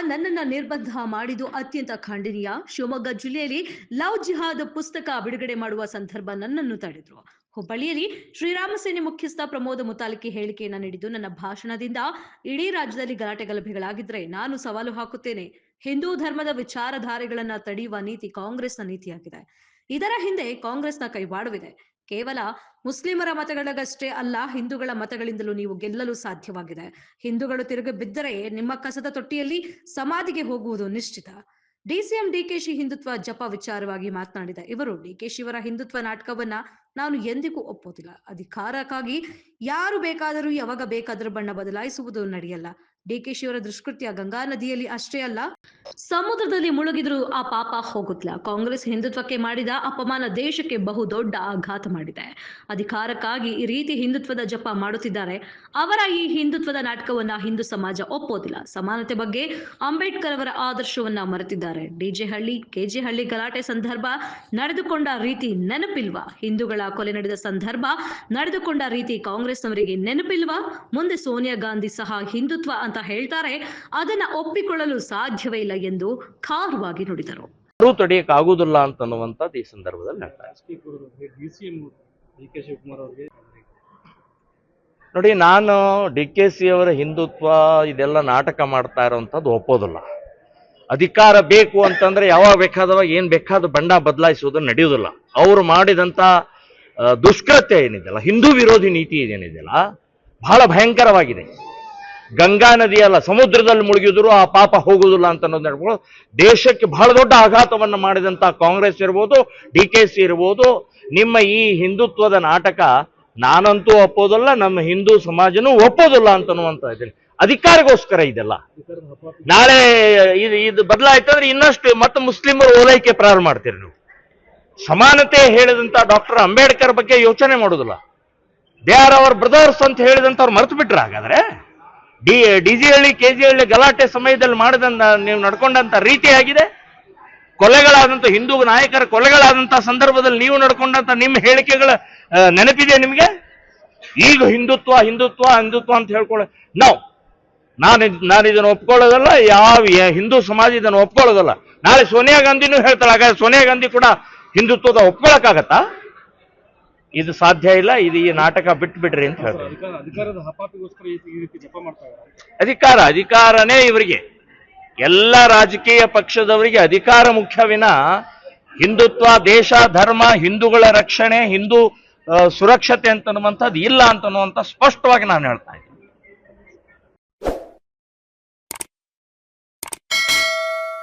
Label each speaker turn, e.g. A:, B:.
A: ನನ್ನನ್ನ ನಿರ್ಬಂಧ ಮಾಡಿದ್ದು ಅತ್ಯಂತ ಖಂಡನೀಯ. ಶಿವಮೊಗ್ಗ ಜಿಲ್ಲೆಯಲ್ಲಿ ಲವ್ ಜಿಹಾದ್ ಪುಸ್ತಕ ಬಿಡುಗಡೆ ಮಾಡುವ ಸಂದರ್ಭ ನನ್ನನ್ನು ತಡೆದ್ರು. ಹುಬ್ಬಳ್ಳಿಯಲ್ಲಿ ಶ್ರೀರಾಮ ಸೇನೆ ಮುಖ್ಯಸ್ಥ ಪ್ರಮೋದ ಮುತಾಲಿಕಿ ಹೇಳಿಕೆಯನ್ನ ನೀಡಿದ್ದು, ನನ್ನ ಭಾಷಣದಿಂದ ಇಡೀ ರಾಜ್ಯದಲ್ಲಿ ಗಲಾಟೆ ಗಲಭೆಗಳಾಗಿದ್ರೆ ನಾನು ಸವಾಲು ಹಾಕುತ್ತೇನೆ. ಹಿಂದೂ ಧರ್ಮದ ವಿಚಾರಧಾರೆಗಳನ್ನ ತಡೆಯುವ ನೀತಿ ಕಾಂಗ್ರೆಸ್ನ ನೀತಿಯಾಗಿದೆ. ಇದರ ಹಿಂದೆ ಕಾಂಗ್ರೆಸ್ನ ಕೈವಾಡವಿದೆ. ಕೇವಲ ಮುಸ್ಲಿಮರ ಮತಗಳಿಗಷ್ಟೇ ಅಲ್ಲ, ಹಿಂದೂಗಳ ಮತಗಳಿಂದಲೂ ನೀವು ಗೆಲ್ಲಲು ಸಾಧ್ಯವಾಗಿದೆ. ಹಿಂದೂಗಳು ತಿರುಗಿ ಬಿದ್ದರೆ ನಿಮ್ಮ ಕಸದ ತೊಟ್ಟಿಯಲ್ಲಿ ಸಮಾಧಿಗೆ ಹೋಗುವುದು ನಿಶ್ಚಿತ. ಡಿಸಿಎಂ ಡಿಕೆಶಿ ಹಿಂದುತ್ವ ಜಪ ವಿಚಾರವಾಗಿ ಮಾತನಾಡಿದ ಇವರು, ಡಿಕೆಶಿಯವರ ಹಿಂದುತ್ವ ನಾಟಕವನ್ನ ನಾನು ಎಂದಿಗೂ ಒಪ್ಪೋದಿಲ್ಲ. ಅಧಿಕಾರಕ್ಕಾಗಿ ಯಾರು ಬೇಕಾದರೂ ಯಾವಾಗ ಬೇಕಾದರೂ ಬಣ್ಣ ಬದಲಾಯಿಸುವುದು ನಡೆಯಲ್ಲ. ಡಿಕೆಶಿಯವರ ದುಷ್ಕೃತ್ಯ ಗಂಗಾ ನದಿಯಲ್ಲಿ ಅಷ್ಟೇ ಅಲ್ಲ, ಸಮುದ್ರದಲ್ಲಿ ಮುಳುಗಿದ್ರು ಆ ಪಾಪ ಹೋಗುತ್ತಿಲ್ಲ. ಕಾಂಗ್ರೆಸ್ ಹಿಂದುತ್ವಕ್ಕೆ ಮಾಡಿದ ಅಪಮಾನ ದೇಶಕ್ಕೆ ಬಹುದೊಡ್ಡ ಆಘಾತ ಮಾಡಿದೆ. ಅಧಿಕಾರಕ್ಕಾಗಿ ಈ ರೀತಿ ಹಿಂದುತ್ವದ ಜಪ ಮಾಡುತ್ತಿದ್ದಾರೆ. ಅವರ ಈ ಹಿಂದುತ್ವದ ನಾಟಕವನ್ನ ಹಿಂದೂ ಸಮಾಜ ಒಪ್ಪೋದಿಲ್ಲ. ಸಮಾನತೆ ಬಗ್ಗೆ ಅಂಬೇಡ್ಕರ್ ಅವರ ಆದರ್ಶವನ್ನ ಮರೆತಿದ್ದಾರೆ. ಡಿಜೆ ಹಳ್ಳಿ ಕೆಜೆ ಹಳ್ಳಿ ಗಲಾಟೆ ಸಂದರ್ಭ ನಡೆದುಕೊಂಡ ರೀತಿ ನೆನಪಿಲ್ವಾ? ಹಿಂದೂಗಳ ಕೊಲೆ ನಡೆದ ಸಂದರ್ಭ ನಡೆದುಕೊಂಡ ರೀತಿ ಕಾಂಗ್ರೆಸ್ನವರಿಗೆ ನೆನಪಿಲ್ವಾ? ಮುಂದೆ ಸೋನಿಯಾ ಗಾಂಧಿ ಸಹ ಹಿಂದುತ್ವ ಅಂತ ಹೇಳ್ತಾರೆ, ಅದನ್ನ ಒಪ್ಪಿಕೊಳ್ಳಲು ಸಾಧ್ಯವೇ ಇಲ್ಲ ಎಂದು ಖಾರವಾಗಿ ನುಡಿದರು.
B: ತಡೆಯಕ್ಕಾಗುವುದಿಲ್ಲ ಅಂತನ್ನುವಂಥದ್ದು ಈ ಸಂದರ್ಭದಲ್ಲಿ ನೋಡಿ, ನಾನು ಡಿಕೆಶಿ ಅವರ ಹಿಂದುತ್ವ ಇದೆಲ್ಲ ನಾಟಕ ಮಾಡ್ತಾ ಇರೋಂಥದ್ದು ಒಪ್ಪೋದಿಲ್ಲ. ಅಧಿಕಾರ ಬೇಕು ಅಂತಂದ್ರೆ ಯಾವಾಗ ಬೇಕಾದವಾಗ ಏನ್ ಬೇಕಾದ ಬಣ್ಣ ಬದಲಾಯಿಸುವುದು ನಡೆಯುವುದಿಲ್ಲ. ಅವರು ಮಾಡಿದಂತ ದುಷ್ಕೃತ್ಯ ಏನಿದೆಯಲ್ಲ, ಹಿಂದೂ ವಿರೋಧಿ ನೀತಿ ಏನಿದೆಯಲ್ಲ, ಬಹಳ ಭಯಂಕರವಾಗಿದೆ. ಗಂಗಾ ನದಿ ಅಲ್ಲ, ಸಮುದ್ರದಲ್ಲಿ ಮುಳುಗಿದ್ರು ಆ ಪಾಪ ಹೋಗುವುದಿಲ್ಲ ಅಂತ ಅನ್ನೋದು ದೇಶಕ್ಕೆ ಬಹಳ ದೊಡ್ಡ ಆಘಾತವನ್ನು ಮಾಡಿದಂತ ಕಾಂಗ್ರೆಸ್ ಇರ್ಬೋದು, ಡಿಕೆಶಿ ಇರ್ಬೋದು. ನಿಮ್ಮ ಈ ಹಿಂದುತ್ವದ ನಾಟಕ ನಾನಂತೂ ಒಪ್ಪೋದಿಲ್ಲ, ನಮ್ಮ ಹಿಂದೂ ಸಮಾಜನೂ ಒಪ್ಪೋದಿಲ್ಲ ಅಂತನ್ನುವಂತ ಇದ್ದೀನಿ. ಅಧಿಕಾರಗೋಸ್ಕರ ಇದೆಲ್ಲ. ನಾಳೆ ಇದು ಬದಲಾಯ್ತಂದ್ರೆ ಇನ್ನಷ್ಟು ಮತ್ತೆ ಮುಸ್ಲಿಮರು ಓಲೈಕೆ ಪ್ರಾರಂಭ ಮಾಡ್ತೀರಿ ನೀವು. ಸಮಾನತೆ ಹೇಳಿದಂತ ಡಾಕ್ಟರ್ ಅಂಬೇಡ್ಕರ್ ಬಗ್ಗೆ ಯೋಚನೆ ಮಾಡೋದಿಲ್ಲ. ದೇ ಆರ್ ಅವರ್ ಬ್ರದರ್ಸ್ ಅಂತ ಹೇಳಿದಂತ ಮರೆತು ಬಿಟ್ರೆ ಹಾಗಾದ್ರೆ ಡಿಜಿ ಹಳ್ಳಿ ಕೆಜಿ ಹಳ್ಳಿ ಗಲಾಟೆ ಸಮಯದಲ್ಲಿ ಮಾಡಿದಂತ ನೀವು ನಡ್ಕೊಂಡಂತ ರೀತಿ ಆಗಿದೆ. ಕೊಲೆಗಳಾದಂತ ಹಿಂದೂ ನಾಯಕರ ಕೊಲೆಗಳಾದಂತ ಸಂದರ್ಭದಲ್ಲಿ ನೀವು ನಡ್ಕೊಂಡಂತ ನಿಮ್ಮ ಹೇಳಿಕೆಗಳ ನೆನಪಿದೆ ನಿಮ್ಗೆ? ಈಗ ಹಿಂದುತ್ವ ಹಿಂದುತ್ವ ಹಿಂದುತ್ವ ಅಂತ ಹೇಳ್ಕೊಳ್ಳೋ ನಾನು ಇದನ್ನು ಒಪ್ಕೊಳ್ಳೋದಲ್ಲ. ಯಾವ ಹಿಂದೂ ಸಮಾಜ ಇದನ್ನು ಒಪ್ಕೊಳ್ಳೋದಲ್ಲ. ನಾಳೆ ಸೋನಿಯಾ ಗಾಂಧಿನೂ ಹೇಳ್ತಾಳೆ, ಹಾಗಾದ್ರೆ ಸೋನಿಯಾ ಗಾಂಧಿ ಕೂಡ ಹಿಂದುತ್ವದ ಒಪ್ಕೊಳಕ್ಕಾಗತ್ತಾ? ಇದು ಸಾಧ್ಯ ಇಲ್ಲ. ಇದು ಈ ನಾಟಕ ಬಿಟ್ಬಿಡ್ರಿ ಅಂತ ಹೇಳ್ತಾರೆ. ಅಧಿಕಾರನೇ ಇವರಿಗೆ, ಎಲ್ಲ ರಾಜಕೀಯ ಪಕ್ಷದವರಿಗೆ ಅಧಿಕಾರ ಮುಖ್ಯವಿನ ಹಿಂದುತ್ವ, ದೇಶ, ಧರ್ಮ, ಹಿಂದೂಗಳ ರಕ್ಷಣೆ, ಹಿಂದೂ ಸುರಕ್ಷತೆ ಅಂತನ್ನುವಂಥದ್ದು ಇಲ್ಲ ಅಂತನ್ನುವಂಥ ಸ್ಪಷ್ಟವಾಗಿ ನಾನು ಹೇಳ್ತಾ ಇದ್ದೀನಿ.